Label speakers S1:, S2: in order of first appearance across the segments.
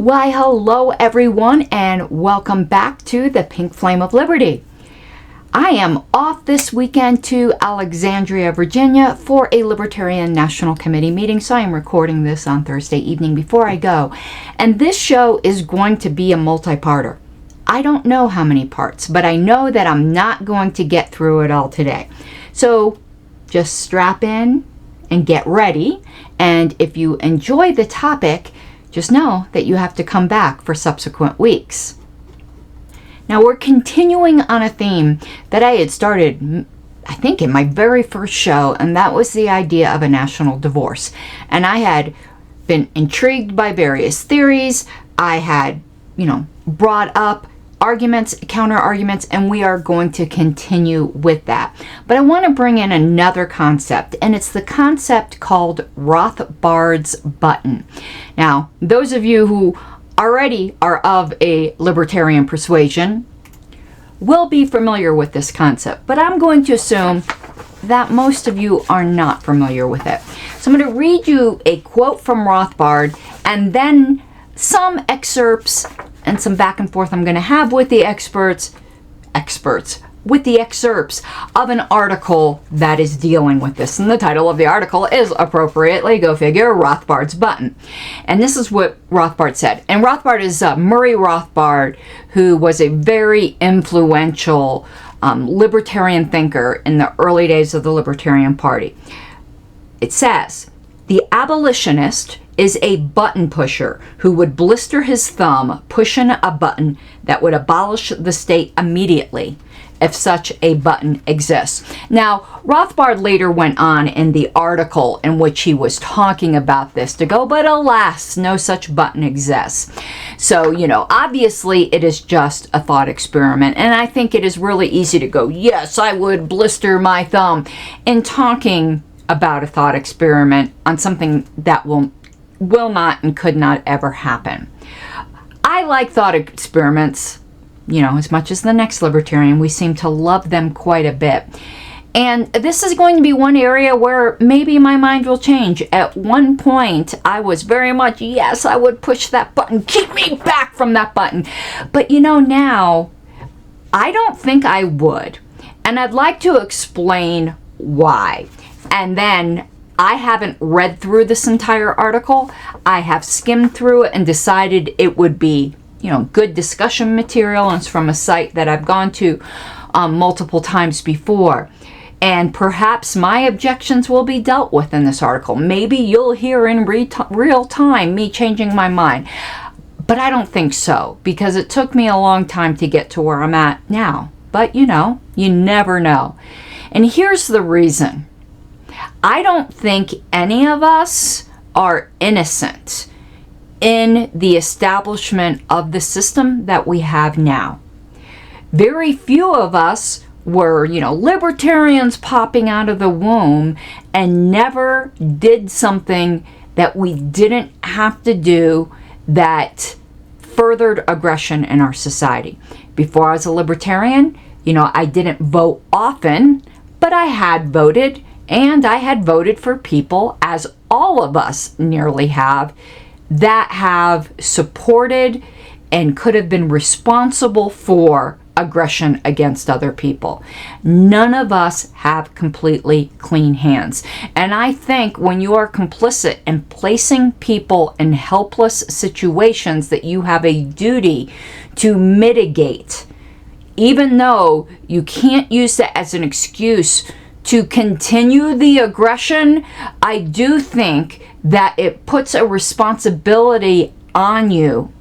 S1: Why, hello everyone, and welcome back to the Pink Flame of Liberty. I am off this weekend to Alexandria, Virginia for a Libertarian National Committee meeting, so I am recording this on Thursday evening before I go. And this show is going to be a multi-parter. I don't know how many parts, but I know that I'm not going to get through it all today. So just strap in and get ready, and if you enjoy the topic, just know that you have to come back for subsequent weeks. Now we're continuing on a theme that I had started, I think, in my very first show, and that was the idea of a national divorce. And I had been intrigued by various theories. I had, brought up arguments, counter arguments, and we are going to continue with that. But I want to bring in another concept, and it's the concept called Rothbard's button. Now, those of you who already are of a libertarian persuasion will be familiar with this concept, but I'm going to assume that most of you are not familiar with it. So I'm going to read you a quote from Rothbard and then some excerpts and some back and forth I'm going to have with the experts, with the excerpts of an article that is dealing with this. And the title of the article is, appropriately, go figure, Rothbard's button. And this is what Rothbard said. And Rothbard is Murray Rothbard, who was a very influential libertarian thinker in the early days of the Libertarian Party. It says, the abolitionist is a button pusher who would blister his thumb pushing a button that would abolish the state immediately if such a button exists. Now, Rothbard later went on in the article in which he was talking about this to go, but alas, no such button exists. So, obviously it is just a thought experiment, and I think it is really easy to go, yes, I would blister my thumb, in talking about a thought experiment on something that will not and could not ever happen. I like thought experiments, as much as the next libertarian. We seem to love them quite a bit. And this is going to be one area where maybe my mind will change. At one point, I was very much, yes, I would push that button. Keep me back from that button. But now, I don't think I would. And I'd like to explain why. And then I haven't read through this entire article. I have skimmed through it and decided it would be, good discussion material. And it's from a site that I've gone to multiple times before. And perhaps my objections will be dealt with in this article. Maybe you'll hear in real time me changing my mind. But I don't think so, because it took me a long time to get to where I'm at now. But you never know. And here's the reason. I don't think any of us are innocent in the establishment of the system that we have now. Very few of us were, libertarians popping out of the womb and never did something that we didn't have to do that furthered aggression in our society. Before I was a libertarian, I didn't vote often, but I had voted. And I had voted for people, as all of us nearly have, that have supported and could have been responsible for aggression against other people. None of us have completely clean hands. And I think when you are complicit in placing people in helpless situations, that you have a duty to mitigate, even though you can't use that as an excuse to continue the aggression. I do think that it puts a responsibility on you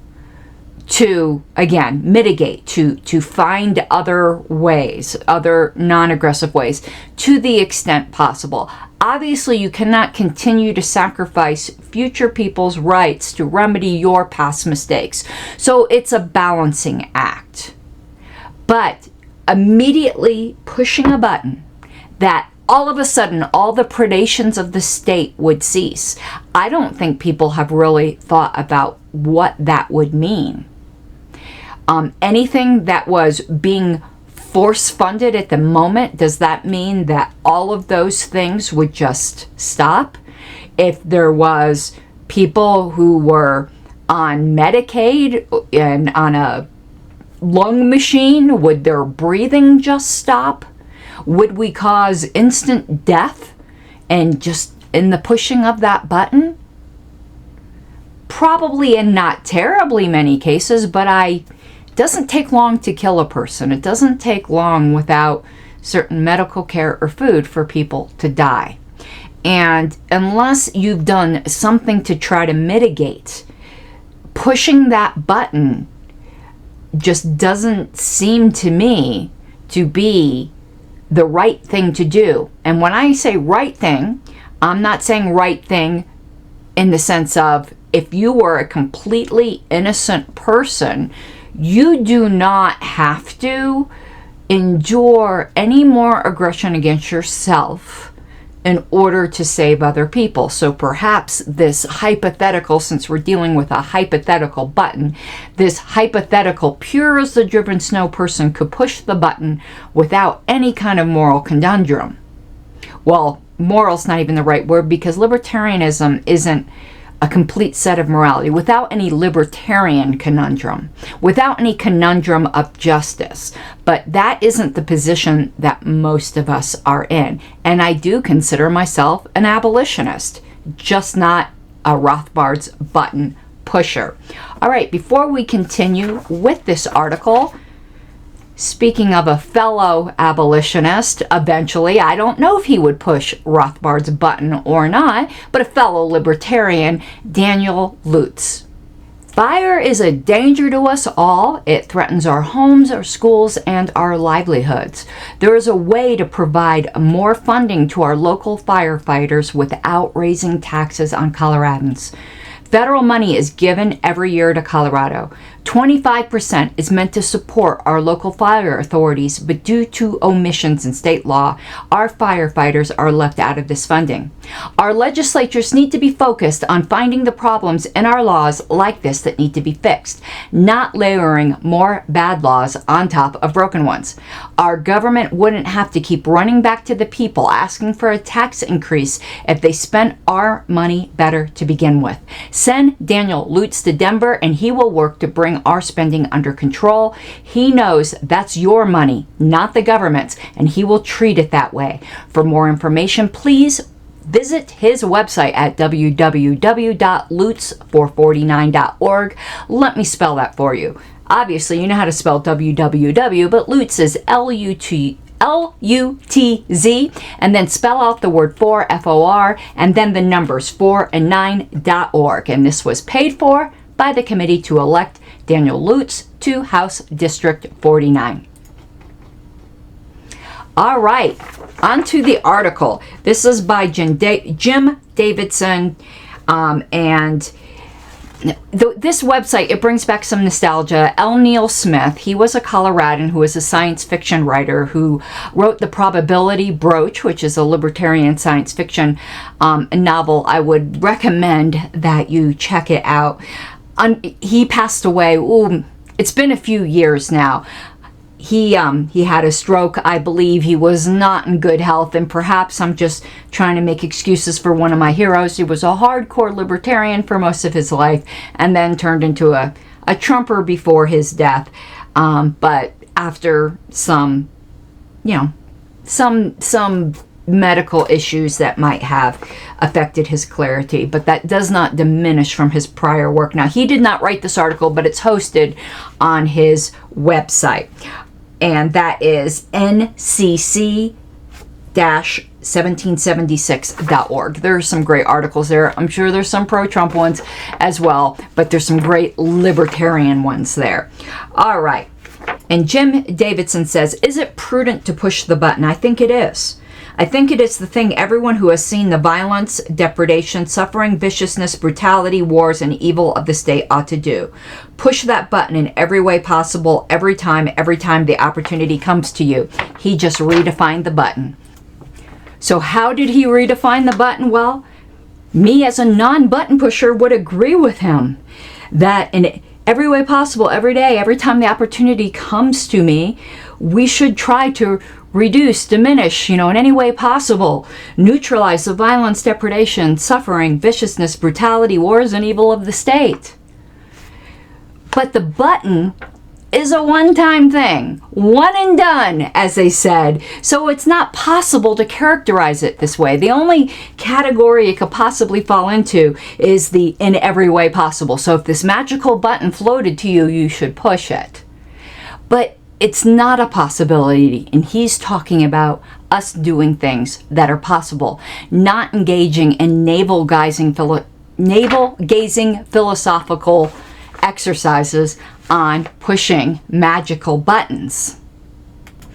S1: to, again, mitigate, to find other ways, other non-aggressive ways, to the extent possible. Obviously, you cannot continue to sacrifice future people's rights to remedy your past mistakes. So it's a balancing act. But immediately pushing a button that all of a sudden all the predations of the state would cease, I don't think people have really thought about what that would mean. Anything that was being force funded at the moment, does that mean that all of those things would just stop? If there was people who were on Medicaid and on a lung machine? Would their breathing just stop? Would we cause instant death and just in the pushing of that button? Probably in not terribly many cases, but it doesn't take long to kill a person. It doesn't take long without certain medical care or food for people to die. And unless you've done something to try to mitigate, pushing that button just doesn't seem to me to be the right thing to do. And when I say right thing, I'm not saying right thing in the sense of if you were a completely innocent person, you do not have to endure any more aggression against yourself in order to save other people. So perhaps this hypothetical, since we're dealing with a hypothetical button, this hypothetical pure as the driven snow person could push the button without any kind of moral conundrum. Well, moral's not even the right word, because libertarianism isn't a complete set of morality, without any libertarian conundrum, without any conundrum of justice. But that isn't the position that most of us are in. And I do consider myself an abolitionist, just not a Rothbard's button pusher. All right, before we continue with this article, speaking of a fellow abolitionist, eventually, I don't know if he would push Rothbard's button or not, but a fellow libertarian, Daniel Lutz. Fire is a danger to us all. It threatens our homes, our schools, and our livelihoods. There is a way to provide more funding to our local firefighters without raising taxes on Coloradans. Federal money is given every year to Colorado. 25% is meant to support our local fire authorities, but due to omissions in state law, our firefighters are left out of this funding. Our legislatures need to be focused on finding the problems in our laws like this that need to be fixed, not layering more bad laws on top of broken ones. Our government wouldn't have to keep running back to the people asking for a tax increase if they spent our money better to begin with. Send Daniel Lutz to Denver and he will work to bring our spending under control. He knows that's your money, not the government's, and he will treat it that way. For more information, please visit his website at www.lutz449.org. Let me spell that for you. Obviously, you know how to spell www, but Lutz is Lutz, and then spell out the word for, F-O-R, and then the numbers 4 and 9.org. And this was paid for by the committee to elect Daniel Lutz to House District 49. All right, on to the article. This is by Jim Davidson, and this website, it brings back some nostalgia. L. Neil Smith, he was a Coloradan who was a science fiction writer who wrote The Probability Broach, which is a libertarian science fiction novel. I would recommend that you check it out. He passed away, it's been a few years now. He had a stroke, I believe. He was not in good health, and perhaps I'm just trying to make excuses for one of my heroes. He was a hardcore libertarian for most of his life, and then turned into a Trumper before his death. But after some medical issues that might have affected his clarity, but that does not diminish from his prior work. Now, he did not write this article, but it's hosted on his website, and that is ncc-1776.org. There are some great articles there. I'm sure there's some pro-Trump ones as well, but there's some great libertarian ones there. All right. And Jim Davidson says, is it prudent to push the button? I think it is. I think it is the thing everyone who has seen the violence, depredation, suffering, viciousness, brutality, wars, and evil of the state ought to do. Push that button in every way possible, every time the opportunity comes to you. He just redefined the button. So how did he redefine the button? Well, me as a non-button pusher would agree with him that in every way possible, every day, every time the opportunity comes to me, we should try to reduce, diminish, in any way possible, neutralize the violence, depredation, suffering, viciousness, brutality, wars, and evil of the state. But the button is a one-time thing. One and done, as they said. So it's not possible to characterize it this way. The only category it could possibly fall into is the in every way possible. So if this magical button floated to you, you should push it. But it's not a possibility, and he's talking about us doing things that are possible, not engaging in navel-gazing philosophical exercises on pushing magical buttons.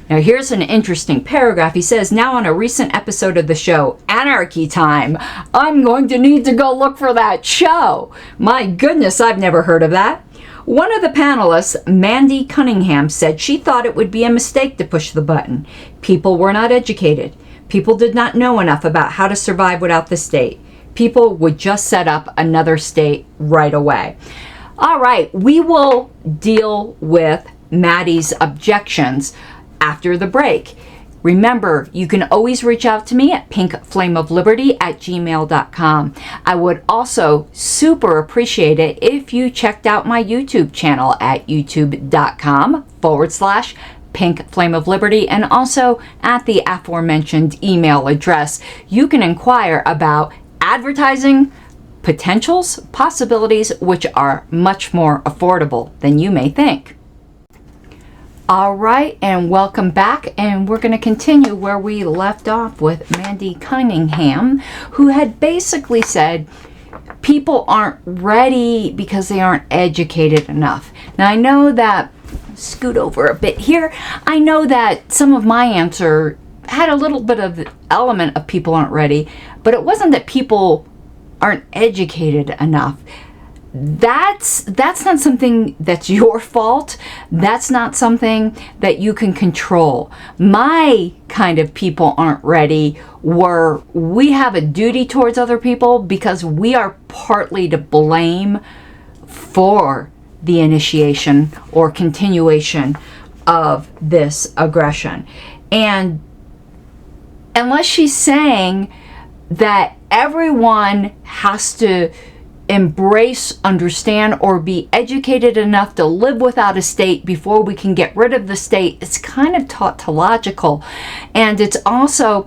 S1: Now here's an interesting paragraph. He says, now on a recent episode of the show, Anarchy Time, I'm going to need to go look for that show. My goodness, I've never heard of that. One of the panelists, Mandy Cunningham, said she thought it would be a mistake to push the button. People were not educated. People did not know enough about how to survive without the state. People would just set up another state right away. All right, we will deal with Maddie's objections after the break. Remember, you can always reach out to me at pinkflameofliberty@gmail.com. I would also super appreciate it if you checked out my YouTube channel at youtube.com/Pink Flame of Liberty, and also at the aforementioned email address. You can inquire about advertising potentials, possibilities, which are much more affordable than you may think. All right, and welcome back, and we're going to continue where we left off with Mandy Cunningham, who had basically said people aren't ready because they aren't educated enough. Now I know that, scoot over a bit here, I know that some of my answer had a little bit of the element of people aren't ready, but it wasn't that people aren't educated enough. That's not something that's your fault. That's not something that you can control. My kind of people aren't ready were we have a duty towards other people because we are partly to blame for the initiation or continuation of this aggression. And unless she's saying that everyone has to embrace, understand, or be educated enough to live without a state before we can get rid of the state, it's kind of tautological. And it's also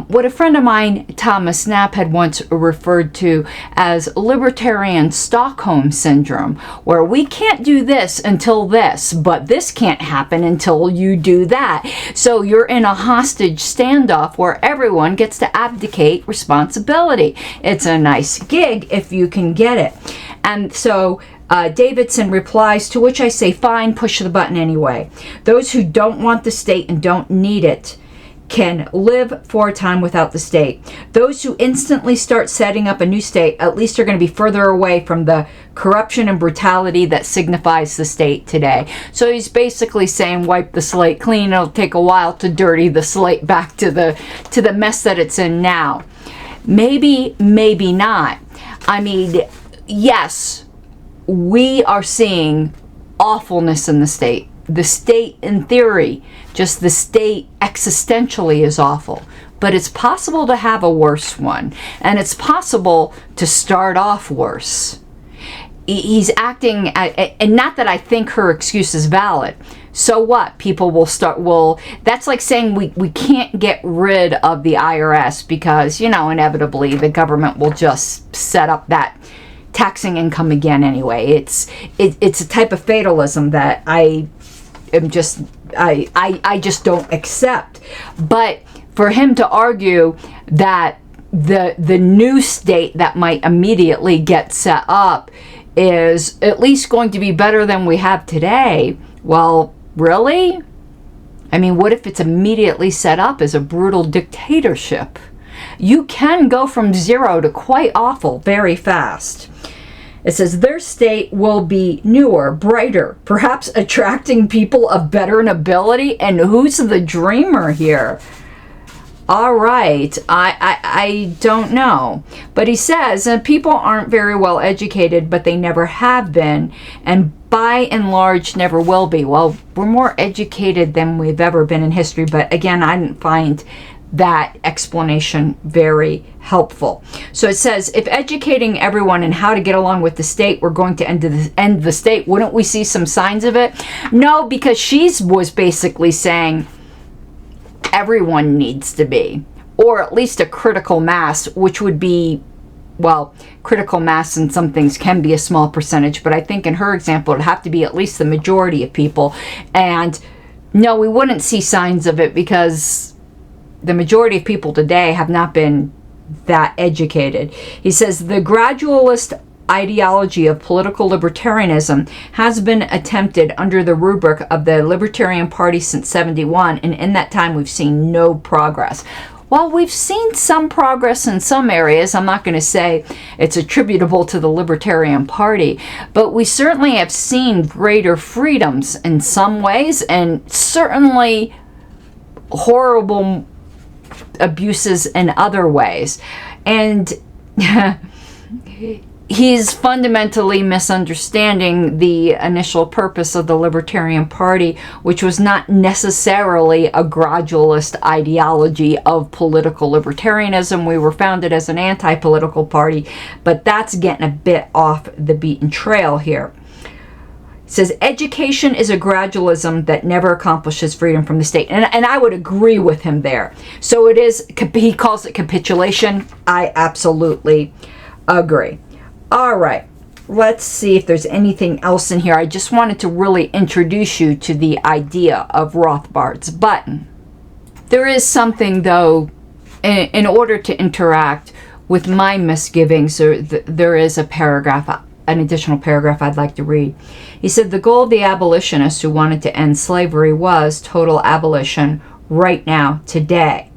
S1: what a friend of mine, Thomas Knapp, had once referred to as Libertarian Stockholm Syndrome, where we can't do this until this, but this can't happen until you do that. So you're in a hostage standoff where everyone gets to abdicate responsibility. It's a nice gig if you can get it. And so Davidson replies, to which I say, fine, push the button anyway. Those who don't want the state and don't need it can live for a time without the state. Those who instantly start setting up a new state at least are going to be further away from the corruption and brutality that signifies the state today. So he's basically saying wipe the slate clean. It'll take a while to dirty the slate back to the mess that it's in now. Maybe, maybe not. I mean, yes, we are seeing awfulness in the state. The state in theory, just the state existentially is awful. But it's possible to have a worse one. And it's possible to start off worse. He's acting, and not that I think her excuse is valid. So what? People will that's like saying we can't get rid of the IRS because, inevitably the government will just set up that taxing income again anyway. It's a type of fatalism that I just don't accept. But for him to argue that the new state that might immediately get set up is at least going to be better than we have today, well, really? I mean, what if it's immediately set up as a brutal dictatorship? You can go from zero to quite awful very fast. It says their state will be newer, brighter, perhaps attracting people of better ability. And who's the dreamer here? All right, I don't know. But he says people aren't very well educated, but they never have been, and by and large never will be. Well, we're more educated than we've ever been in history, but again, I didn't find that explanation very helpful. So it says, if educating everyone in how to get along with the state, we're going to end the state, wouldn't we see some signs of it? No, because she was basically saying everyone needs to be, or at least a critical mass, which would be, well, critical mass in some things can be a small percentage, but I think in her example, it'd have to be at least the majority of people. And no, we wouldn't see signs of it because the majority of people today have not been that educated. He says the gradualist ideology of political libertarianism has been attempted under the rubric of the Libertarian Party since '71, and in that time we've seen no progress. While we've seen some progress in some areas, I'm not going to say it's attributable to the Libertarian Party, but we certainly have seen greater freedoms in some ways, and certainly horrible abuses in other ways. And he's fundamentally misunderstanding the initial purpose of the Libertarian Party, which was not necessarily a gradualist ideology of political libertarianism. We were founded as an anti-political party, but that's getting a bit off the beaten trail here. It says, education is a gradualism that never accomplishes freedom from the state. And I would agree with him there. So it is, he calls it capitulation. I absolutely agree. All right, let's see if there's anything else in here. I just wanted to really introduce you to the idea of Rothbard's button. There is something, though, in order to interact with my misgivings, there is a paragraph, an additional paragraph I'd like to read. He said, the goal of the abolitionists who wanted to end slavery was total abolition right now, today.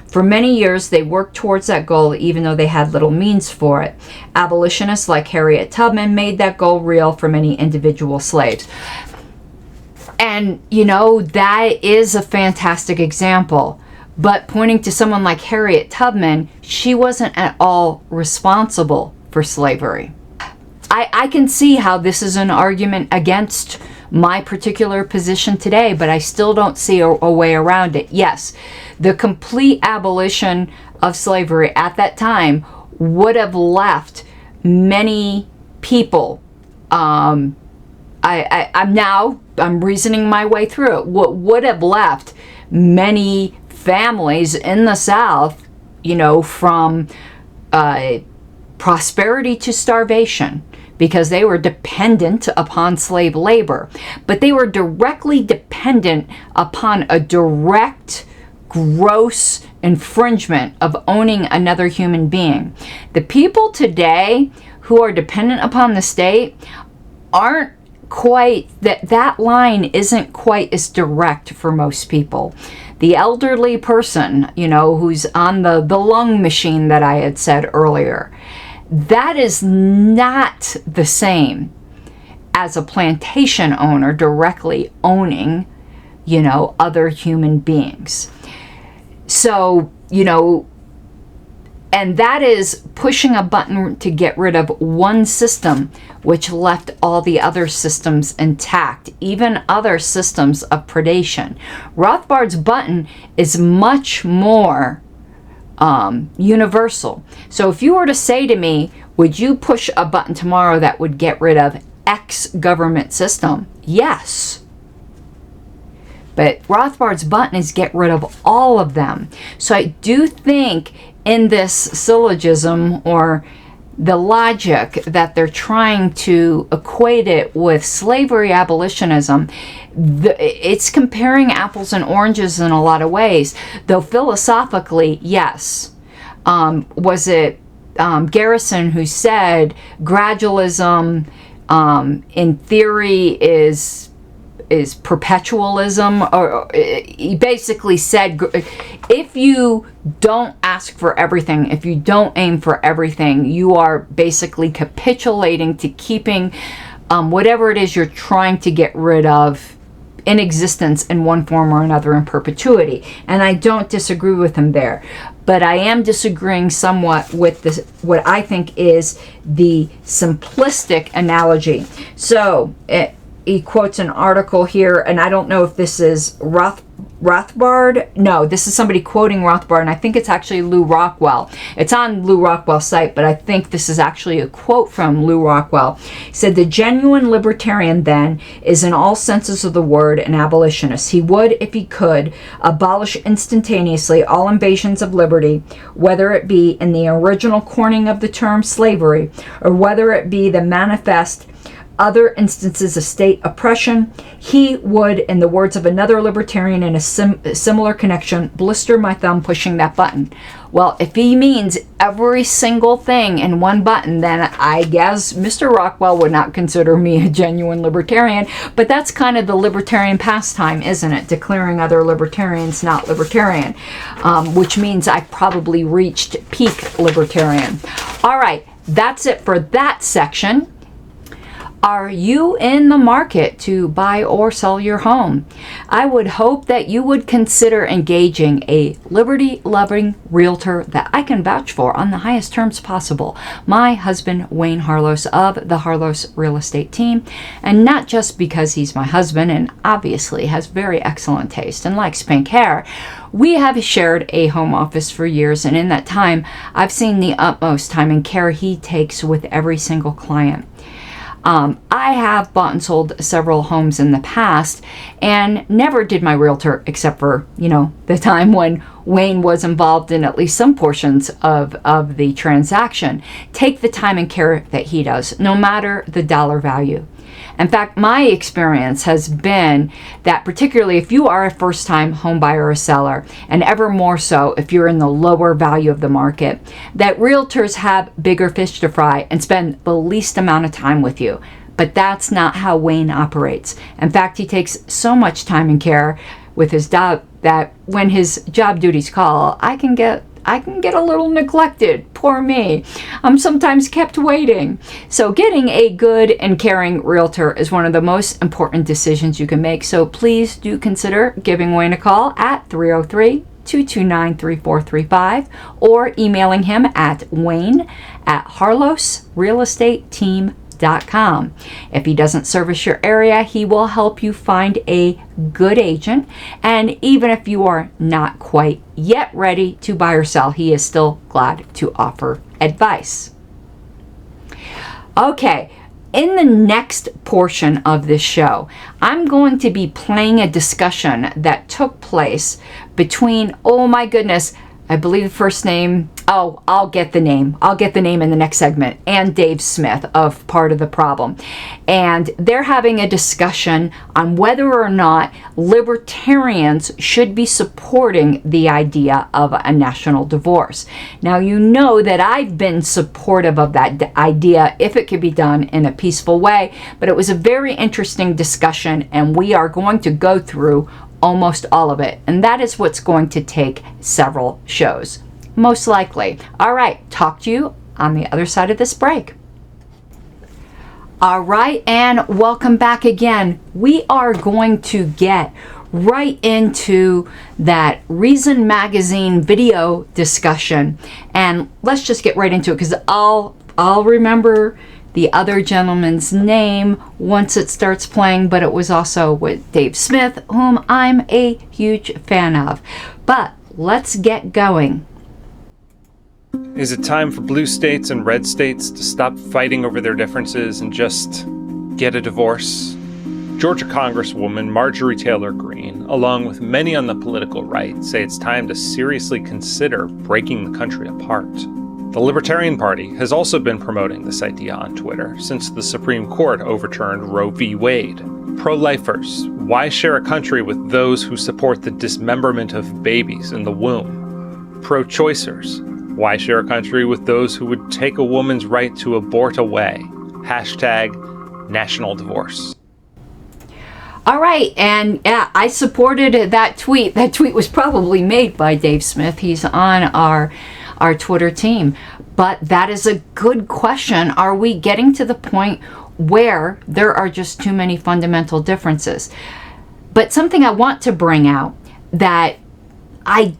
S1: For many years, they worked towards that goal even though they had little means for it. Abolitionists like Harriet Tubman made that goal real for many individual slaves. And, you know, that is a fantastic example. But pointing to someone like Harriet Tubman, she wasn't at all responsible for slavery. I can see how this is an argument against my particular position today, but I still don't see a way around it. Yes, the complete abolition of slavery at that time would have left many people, I'm reasoning my way through it, what would have left many families in the South, you know, from prosperity to starvation, because they were dependent upon slave labor. But they were directly dependent upon a direct, gross infringement of owning another human being. The people today who are dependent upon the state aren't quite, that line isn't quite as direct for most people. The elderly person, you know, who's on the lung machine that I had said earlier, that is not the same as a plantation owner directly owning, you know, other human beings. So, you know, and that is pushing a button to get rid of one system, which left all the other systems intact, even other systems of predation. Rothbard's button is much more universal. So if you were to say to me, would you push a button tomorrow that would get rid of X government system? Yes. But Rothbard's button is get rid of all of them. So I do think in this syllogism, or the logic that they're trying to equate it with slavery abolitionism, it's comparing apples and oranges in a lot of ways. Though philosophically, yes. Was it Garrison who said gradualism in theory is perpetualism? Or he basically said, if you don't ask for everything, if you don't aim for everything, you are basically capitulating to keeping whatever it is you're trying to get rid of in existence in one form or another in perpetuity. And I don't disagree with him there. But I am disagreeing somewhat with this, what I think is the simplistic analogy. So he quotes an article here, and I don't know if this is Rothbard. No, this is somebody quoting Rothbard, and I think it's actually Lou Rockwell. It's on Lou Rockwell's site, but I think this is actually a quote from Lou Rockwell. He said, "The genuine libertarian, then, is in all senses of the word an abolitionist. He would, if he could, abolish instantaneously all invasions of liberty, whether it be in the original coining of the term slavery, or whether it be the manifest other instances of state oppression. He would, in the words of another libertarian in a similar connection, blister my thumb pushing that button." Well, if he means every single thing in one button, then I guess Mr. Rockwell would not consider me a genuine libertarian. But that's kind of the libertarian pastime, isn't it? Declaring other libertarians not libertarian, which means I probably reached peak libertarian. All right, that's it for that section. Are you in the market to buy or sell your home? I would hope that you would consider engaging a liberty-loving realtor that I can vouch for on the highest terms possible. My husband, Wayne Harlos of the Harlos Real Estate Team, and not just because he's my husband and obviously has very excellent taste and likes pink hair. We have shared a home office for years, and in that time, I've seen the utmost time and care he takes with every single client. I have bought and sold several homes in the past and never did my realtor, except for, the time when Wayne was involved in at least some portions of the transaction, take the time and care that he does, no matter the dollar value. In fact, my experience has been that particularly if you are a first-time home buyer or seller, and ever more so if you're in the lower value of the market, that realtors have bigger fish to fry and spend the least amount of time with you. But that's not how Wayne operates. In fact, he takes so much time and care with his job that when his job duties call, I can get a little neglected. Poor me. I'm sometimes kept waiting. So getting a good and caring realtor is one of the most important decisions you can make. So please do consider giving Wayne a call at 303-229-3435 or emailing him at wayne@harlosrealestateteam.com. If he doesn't service your area, he will help you find a good agent. And even if you are not quite yet ready to buy or sell, he is still glad to offer advice. Okay, in the next portion of this show, I'm going to be playing a discussion that took place between, oh my goodness, I believe the first name, I'll get the name in the next segment, and Dave Smith of Part of the Problem. And they're having a discussion on whether or not libertarians should be supporting the idea of a national divorce. Now, you know that I've been supportive of that idea if it could be done in a peaceful way, but it was a very interesting discussion, and we are going to go through almost all of it, and that is what's going to take several shows, most likely. All right, talk to you on the other side of this break. All right, and welcome back again. We are going to get right into that Reason Magazine video discussion, and let's just get right into it because I'll remember the other gentleman's name once it starts playing, but it was also with Dave Smith, whom I'm a huge fan of. But let's get going.
S2: Is it time for blue states and red states to stop fighting over their differences and just get a divorce? Georgia Congresswoman Marjorie Taylor Greene, along with many on the political right, say it's time to seriously consider breaking the country apart. The Libertarian Party has also been promoting this idea on Twitter since the Supreme Court overturned Roe v. Wade. Pro-lifers, why share a country with those who support the dismemberment of babies in the womb? Pro-choicers, why share a country with those who would take a woman's right to abort away? Hashtag national divorce.
S1: All right, and yeah, I supported that tweet. That tweet was probably made by Dave Smith. He's on our Twitter team. But that is a good question. Are we getting to the point where there are just too many fundamental differences? But something I want to bring out that I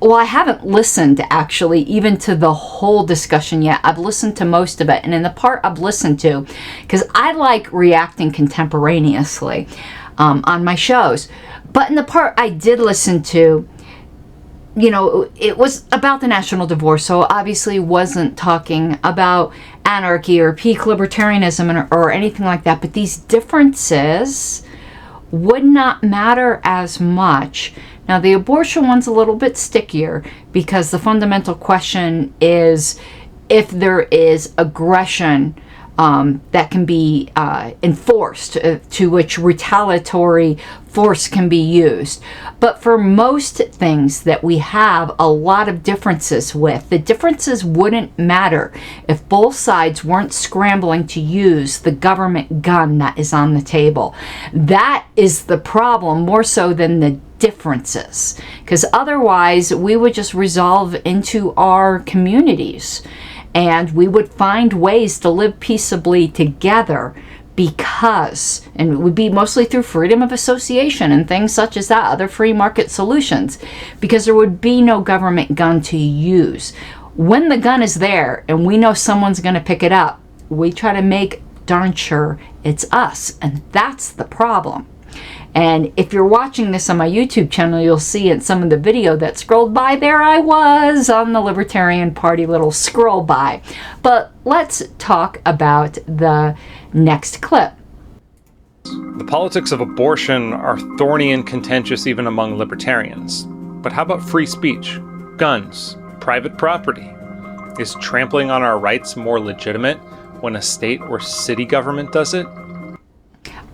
S1: haven't listened actually even to the whole discussion yet. I've listened to most of it, and in the part I've listened to, because I like reacting contemporaneously, on my shows. But in the part I did listen to, it was about the national divorce, so obviously wasn't talking about anarchy or peak libertarianism or anything like that. But these differences would not matter as much. Now, the abortion one's a little bit stickier because the fundamental question is if there is aggression that can be enforced, to which retaliatory force can be used. But for most things that we have a lot of differences with, the differences wouldn't matter if both sides weren't scrambling to use the government gun that is on the table. That is the problem, more so than the differences, because otherwise we would just resolve into our communities and we would find ways to live peaceably together, and it would be mostly through freedom of association and things such as that, other free market solutions, because there would be no government gun to use. When the gun is there and we know someone's going to pick it up, we try to make darn sure it's us, and that's the problem. And if you're watching this on my YouTube channel, you'll see in some of the video that scrolled by, there I was on the Libertarian Party little scroll by. But let's talk about the next clip.
S2: The politics of abortion are thorny and contentious even among libertarians. But how about free speech, guns, private property? Is trampling on our rights more legitimate when a state or city government does it?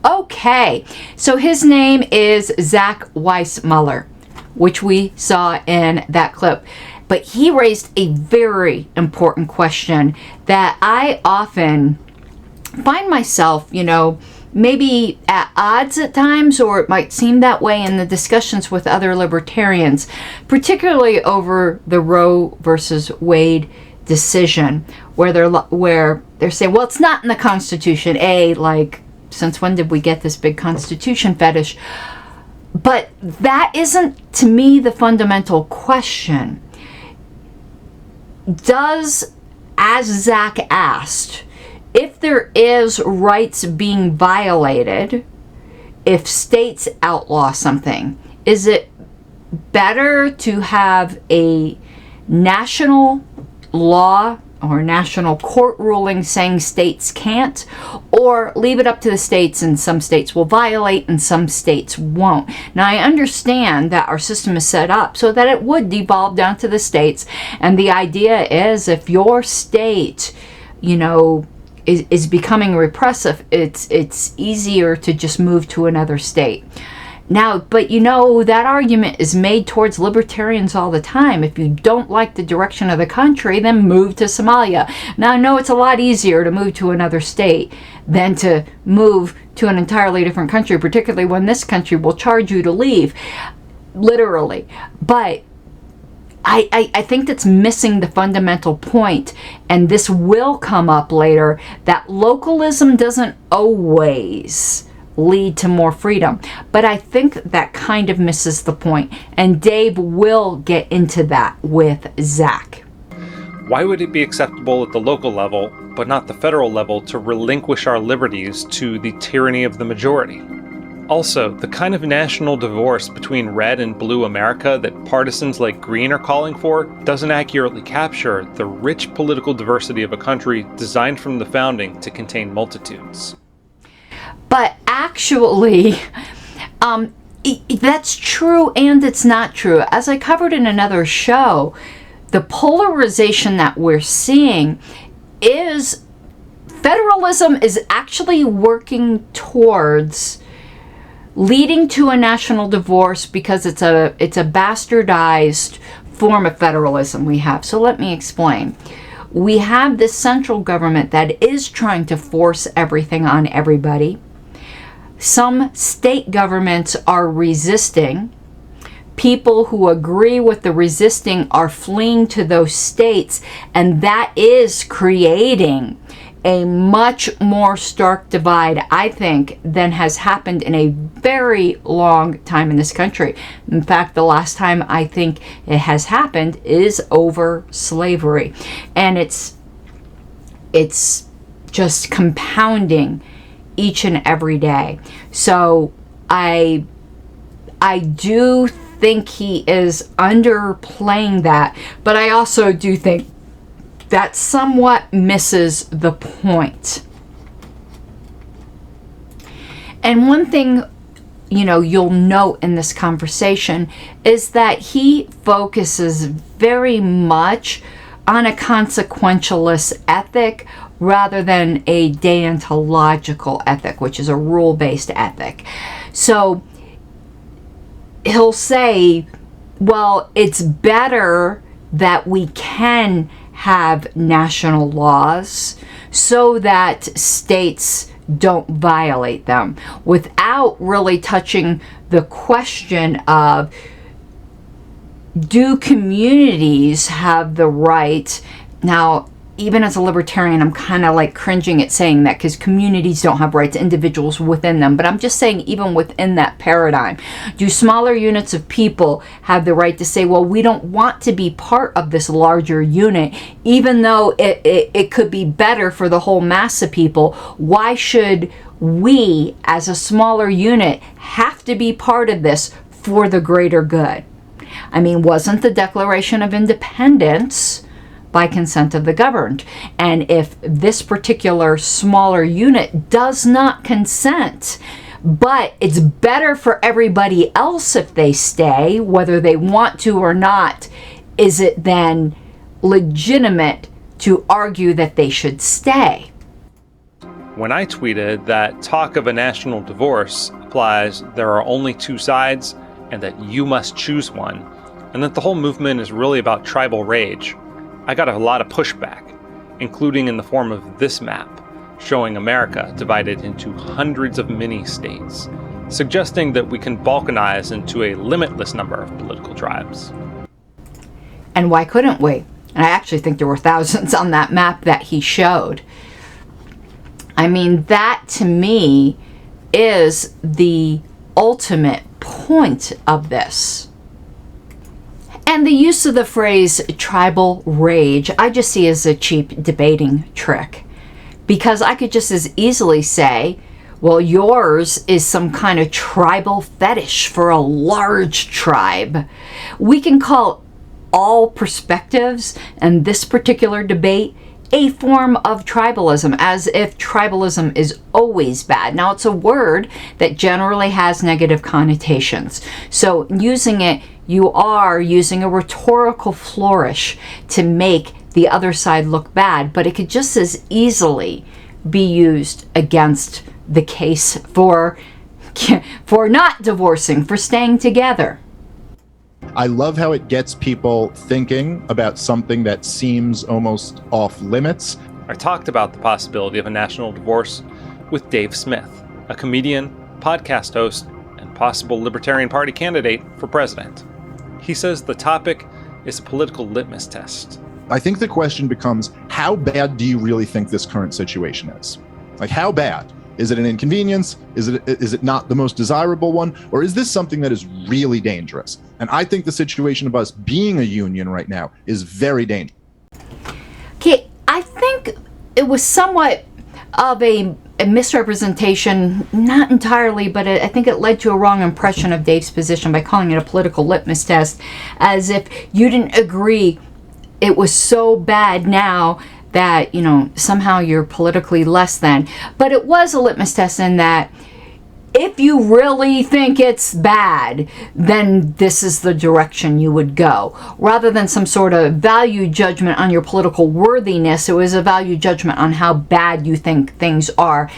S1: Okay, so his name is Zach Weissmuller, which we saw in that clip. But he raised a very important question that I often find myself, maybe at odds at times, or it might seem that way in the discussions with other libertarians, particularly over the Roe versus Wade decision, where they're saying, well, it's not in the Constitution. Since when did we get this big Constitution fetish? But that isn't, to me, the fundamental question. Does, as Zach asked, if there is rights being violated, if states outlaw something, is it better to have a national law or national court ruling saying states can't, or leave it up to the states and some states will violate and some states won't? Now, I understand that our system is set up so that it would devolve down to the states, and the idea is if your state, is becoming repressive, it's easier to just move to another state. Now, but that argument is made towards libertarians all the time. If you don't like the direction of the country, then move to Somalia. Now, I know it's a lot easier to move to another state than to move to an entirely different country, particularly when this country will charge you to leave, literally. But I think that's missing the fundamental point, and this will come up later, that localism doesn't always lead to more freedom. But I think that kind of misses the point, and Dave will get into that with Zach.
S2: Why would it be acceptable at the local level, but not the federal level, to relinquish our liberties to the tyranny of the majority? Also, the kind of national divorce between red and blue America that partisans like Green are calling for doesn't accurately capture the rich political diversity of a country designed from the founding to contain multitudes.
S1: But actually, that's true and it's not true. As I covered in another show, the polarization that we're seeing is federalism is actually working towards leading to a national divorce because it's a bastardized form of federalism we have. So let me explain. We have this central government that is trying to force everything on everybody. Some state governments are resisting. People who agree with the resisting are fleeing to those states, and that is creating a much more stark divide, I think, than has happened in a very long time in this country. In fact, the last time I think it has happened is over slavery. And it's just compounding each and every day. So I do think he is underplaying that, but I also do think that somewhat misses the point. And one thing, you'll note in this conversation is that he focuses very much on a consequentialist ethic rather than a deontological ethic, which is a rule-based ethic. So he'll say, well, it's better that we can have national laws so that states don't violate them, without really touching the question of, do communities have the right? Now, even as a libertarian, I'm kind of like cringing at saying that, because communities don't have rights, individuals within them. But I'm just saying, even within that paradigm, do smaller units of people have the right to say, well, we don't want to be part of this larger unit, even though it could be better for the whole mass of people? Why should we, as a smaller unit, have to be part of this for the greater good? I mean, wasn't the Declaration of Independence by consent of the governed? And if this particular smaller unit does not consent, but it's better for everybody else if they stay, whether they want to or not, is it then legitimate to argue that they should stay?
S2: When I tweeted that talk of a national divorce applies, there are only two sides, and that you must choose one, and that the whole movement is really about tribal rage, I got a lot of pushback, including in the form of this map, showing America divided into hundreds of mini-states, suggesting that we can balkanize into a limitless number of political tribes.
S1: And why couldn't we? And I actually think there were thousands on that map that he showed. I mean, that to me is the ultimate point of this. And the use of the phrase tribal rage, I just see as a cheap debating trick. Because I could just as easily say, well, yours is some kind of tribal fetish for a large tribe. We can call all perspectives and this particular debate a form of tribalism, as if tribalism is always bad. Now, it's a word that generally has negative connotations. So using it, you are using a rhetorical flourish to make the other side look bad, but it could just as easily be used against the case for not divorcing, for staying together.
S3: I love how it gets people thinking about something that seems almost off limits.
S2: I talked about the possibility of a national divorce with Dave Smith, a comedian, podcast host, and possible Libertarian Party candidate for president. He says the topic is a political litmus test.
S3: I think the question becomes, how bad do you really think this current situation is? Like, how bad? Is it an inconvenience? Is it not the most desirable one? Or is this something that is really dangerous? And I think the situation of us being a union right now is very dangerous.
S1: Okay, I think it was somewhat of a misrepresentation, not entirely, but I think it led to a wrong impression of Dave's position by calling it a political litmus test, as if you didn't agree it was so bad now that, somehow you're politically less than. But it was a litmus test in that if you really think it's bad, then this is the direction you would go. Rather than some sort of value judgment on your political worthiness, it was a value judgment on how bad you think things are.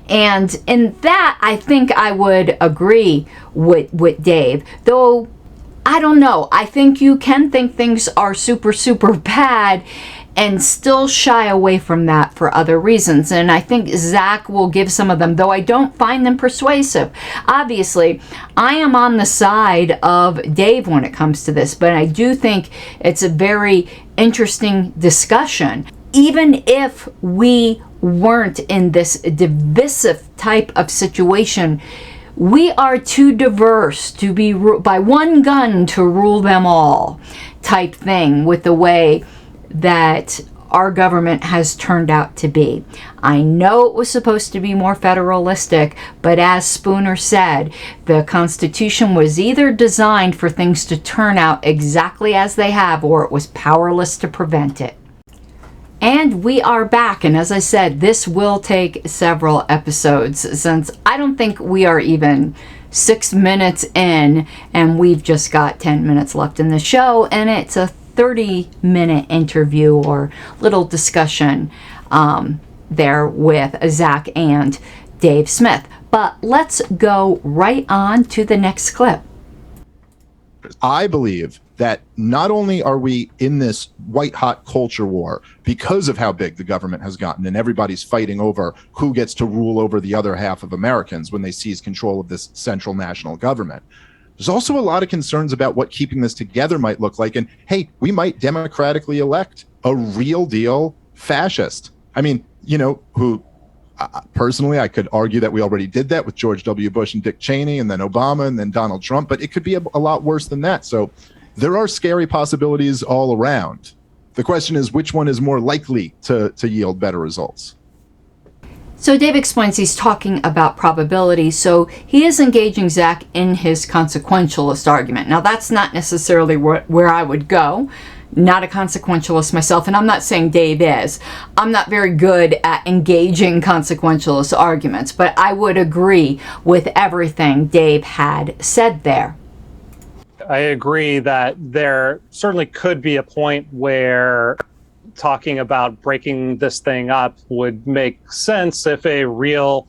S1: And in that, I think I would agree with Dave. Though, I don't know. I think you can think things are super, super bad and still shy away from that for other reasons. And I think Zach will give some of them, though I don't find them persuasive. Obviously, I am on the side of Dave when it comes to this, but I do think it's a very interesting discussion. Even if we weren't in this divisive type of situation, we are too diverse to be by one gun to rule them all type thing, with the way that our government has turned out to be. I know it was supposed to be more federalistic, but as Spooner said, the Constitution was either designed for things to turn out exactly as they have, or it was powerless to prevent it. And we are back, and as I said, this will take several episodes, since I don't think we are even 6 minutes in, and we've just got 10 minutes left in the show, and it's a 30-minute interview or little discussion there with Zach and Dave Smith. But let's go right on to the next clip.
S3: I believe that not only are we in this white-hot culture war because of how big the government has gotten, and everybody's fighting over who gets to rule over the other half of Americans when they seize control of this central national government. There's also a lot of concerns about what keeping this together might look like. And hey, we might democratically elect a real deal fascist. I mean, you know, who personally, I could argue that we already did that with George W. Bush and Dick Cheney, and then Obama, and then Donald Trump, but it could be a lot worse than that. So there are scary possibilities all around. The question is, which one is more likely to yield better results?
S1: So Dave explains he's talking about probability, so he is engaging Zach in his consequentialist argument. Now, that's not necessarily where I would go. Not a consequentialist myself, and I'm not saying Dave is. I'm not very good at engaging consequentialist arguments, but I would agree with everything Dave had said there.
S2: I agree that there certainly could be a point where talking about breaking this thing up would make sense if a real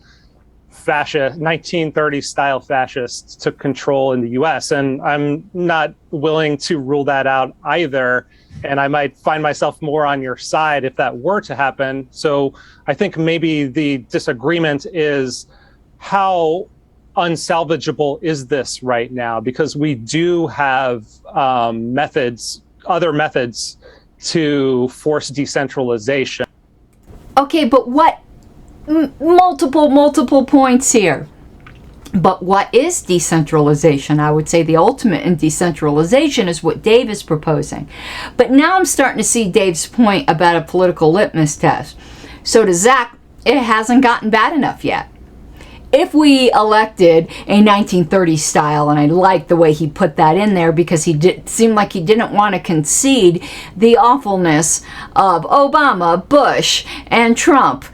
S2: fascist, 1930s style fascists took control in the US. And I'm not willing to rule that out either. And I might find myself more on your side if that were to happen. So I think maybe the disagreement is how unsalvageable is this right now? Because we do have other methods to force decentralization.
S1: Okay, but what multiple points here. But what is decentralization? I would say the ultimate in decentralization is what Dave is proposing. But now I'm starting to see Dave's point about a political litmus test. So to Zach, it hasn't gotten bad enough yet. If we elected a 1930s style, and I like the way he put that in there because seemed like he didn't want to concede the awfulness of Obama, Bush, and Trump.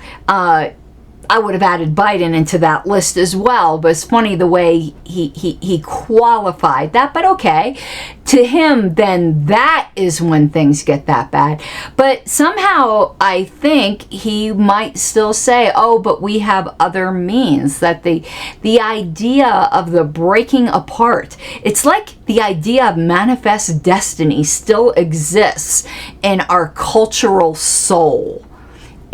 S1: I would have added Biden into that list as well, but it's funny the way he qualified that, but okay. To him, then that is when things get that bad. But somehow I think he might still say, oh, but we have other means, that the idea of the breaking apart, it's like the idea of manifest destiny still exists in our cultural soul,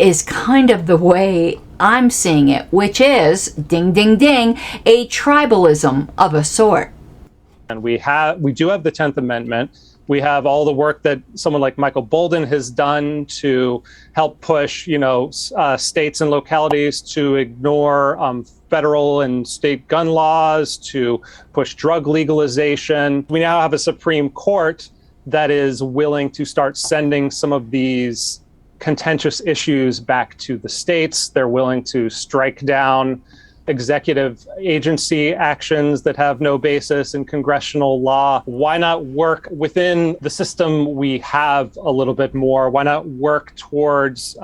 S1: is kind of the way I'm seeing it, which is, ding, ding, ding, a tribalism of a sort.
S2: And we do have the 10th Amendment. We have all the work that someone like Michael Bolden has done to help push, states and localities to ignore federal and state gun laws, to push drug legalization. We now have a Supreme Court that is willing to start sending some of these contentious issues back to the states. They're willing to strike down executive agency actions that have no basis in congressional law. Why not work within the system we have a little bit more? Why not work towards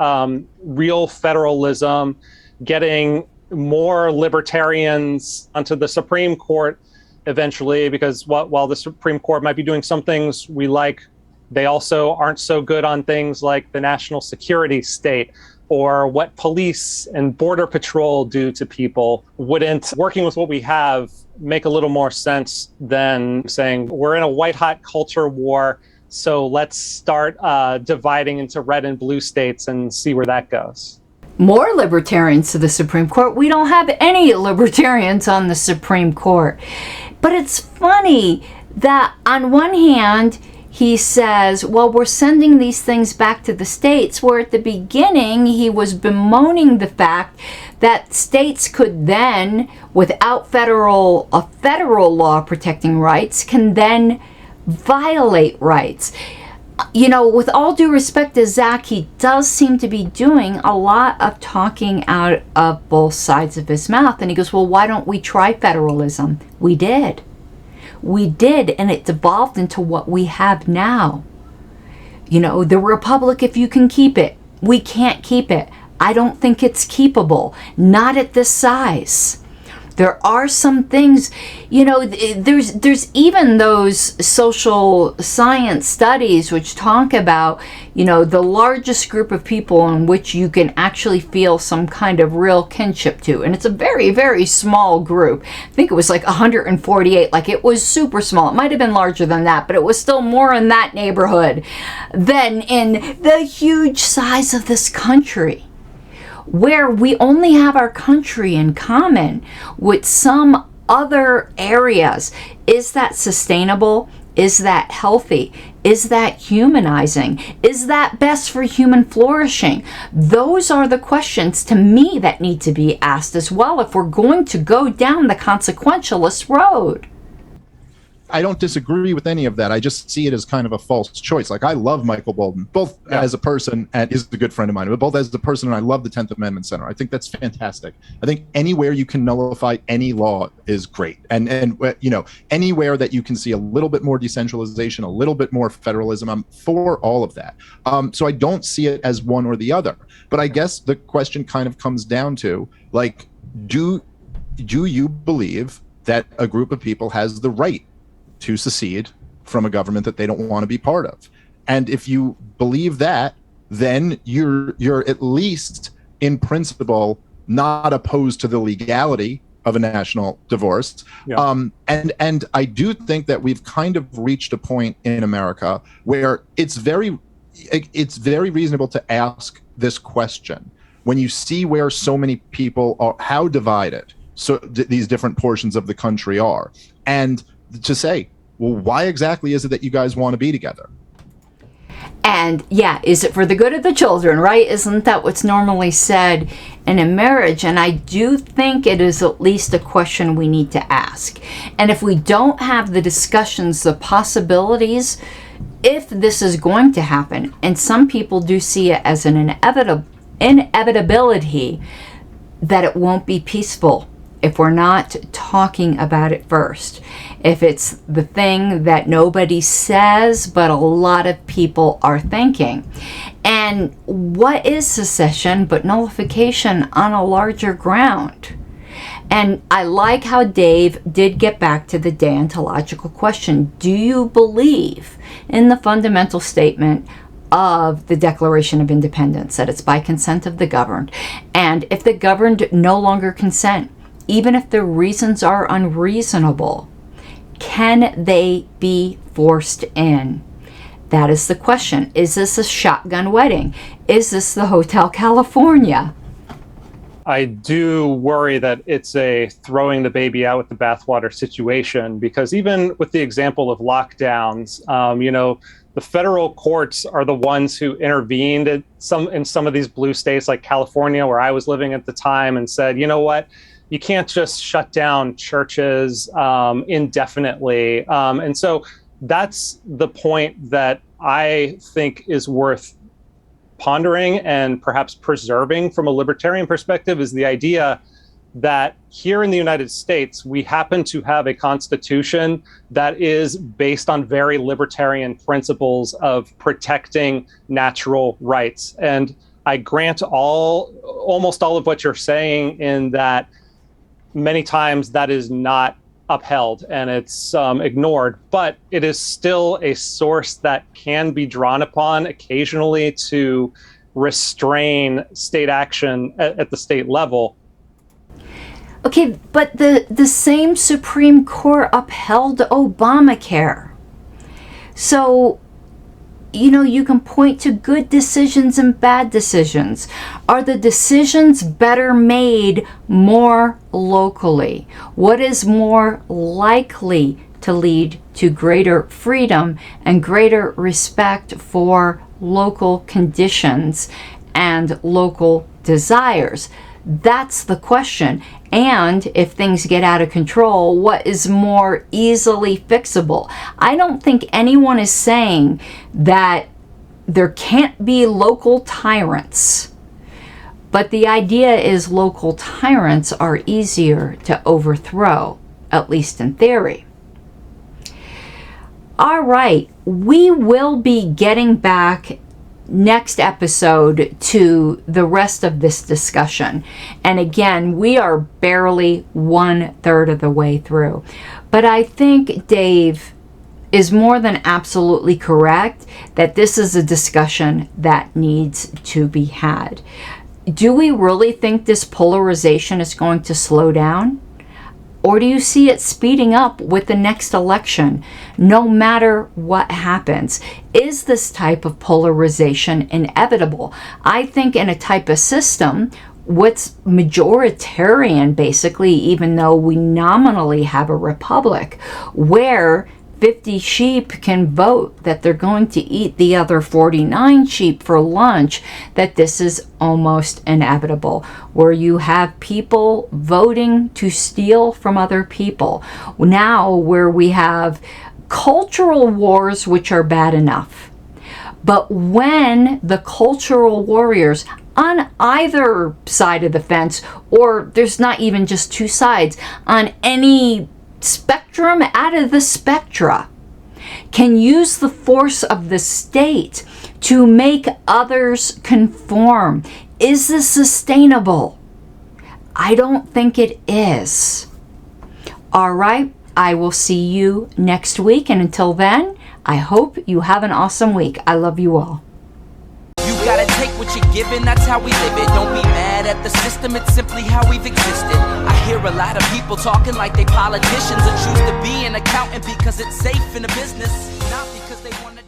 S2: real federalism, getting more libertarians onto the Supreme Court eventually? Because while the Supreme Court might be doing some things we like, they also aren't so good on things like the national security state or what police and border patrol do to people. Wouldn't working with what we have make a little more sense than saying we're in a white hot culture war, so let's start dividing into red and blue states and see where that goes?
S1: More libertarians to the Supreme Court. We don't have any libertarians on the Supreme Court. But it's funny that on one hand, he says, well, we're sending these things back to the states, where at the beginning he was bemoaning the fact that states could then, without a federal law protecting rights, can then violate rights. with all due respect to Zach, he does seem to be doing a lot of talking out of both sides of his mouth. And he goes, well, why don't we try federalism? We did. We did, and it devolved into what we have now. The republic, if you can keep it. We can't keep it. I don't think it's keepable. Not at this size. There are some things, there's even those social science studies which talk about, the largest group of people in which you can actually feel some kind of real kinship to. And it's a very, very small group. I think it was like 148, like it was super small. It might have been larger than that, but it was still more in that neighborhood than in the huge size of this country, where we only have our country in common with some other areas. Is that sustainable? Is that healthy? Is that humanizing? Is that best for human flourishing? Those are the questions to me that need to be asked as well if we're going to go down the consequentialist road.
S3: I don't disagree with any of that. I just see it as kind of a false choice. Like, I love Michael Bolton, both as a person, and is a good friend of mine, but both as a person, and I love the 10th Amendment Center. I think that's fantastic. I think anywhere you can nullify any law is great. And anywhere that you can see a little bit more decentralization, a little bit more federalism, I'm for all of that. So I don't see it as one or the other. But I guess the question kind of comes down to, like, do you believe that a group of people has the right to secede from a government that they don't want to be part of? And if you believe that, then you're at least in principle not opposed to the legality of a national divorce. Yeah. And I do think that we've kind of reached a point in America where it's very reasonable to ask this question when you see where so many people are, how divided these different portions of the country are, and to say, well, why exactly is it that you guys want to be together?
S1: And is it for the good of the children, right? Isn't that what's normally said in a marriage? And I do think it is at least a question we need to ask. And if we don't have the discussions, the possibilities, if this is going to happen, and some people do see it as an inevitability that it won't be peaceful if we're not talking about it first. If it's the thing that nobody says, but a lot of people are thinking. And what is secession but nullification on a larger ground? And I like how Dave did get back to the deontological question. Do you believe in the fundamental statement of the Declaration of Independence, that it's by consent of the governed? And if the governed no longer consent, even if the reasons are unreasonable, can they be forced in? That is the question. Is this a shotgun wedding? Is this the Hotel California?
S2: I do worry that it's a throwing the baby out with the bathwater situation, because even with the example of lockdowns, the federal courts are the ones who intervened in some of these blue states like California, where I was living at the time, and said, you know what? You can't just shut down churches indefinitely. And so that's the point that I think is worth pondering and perhaps preserving from a libertarian perspective, is the idea that here in the United States, we happen to have a constitution that is based on very libertarian principles of protecting natural rights. And I grant almost all of what you're saying, in that many times that is not upheld and it's ignored, but it is still a source that can be drawn upon occasionally to restrain state action at the state level.
S1: Okay, but the same Supreme Court upheld Obamacare. So, you can point to good decisions and bad decisions. Are the decisions better made more locally? What is more likely to lead to greater freedom and greater respect for local conditions and local desires? That's the question. And if things get out of control, what is more easily fixable? I don't think anyone is saying that there can't be local tyrants. But the idea is local tyrants are easier to overthrow, at least in theory. All right, we will be getting back next episode to the rest of this discussion. And again, we are barely 1/3 of the way through. But I think Dave is more than absolutely correct that this is a discussion that needs to be had. Do we really think this polarization is going to slow down? Or do you see it speeding up with the next election, no matter what happens? Is this type of polarization inevitable? I think in a type of system, what's majoritarian basically, even though we nominally have a republic, where 50 sheep can vote that they're going to eat the other 49 sheep for lunch, that this is almost inevitable, where you have people voting to steal from other people. Now where we have cultural wars, which are bad enough. But when the cultural warriors on either side of the fence, or there's not even just two sides, on any spectrum out of the spectra, can use the force of the state to make others conform. Is this sustainable? I don't think it is. All right, I will see you next week, and until then, I hope you have an awesome week. I love you all.
S4: You gotta take what you're given, that's how we live it. Don't be mad at the system, it's simply how we've existed. I hear a lot of people talking like they politicians and choose to be an accountant because it's safe in the business, not because they want to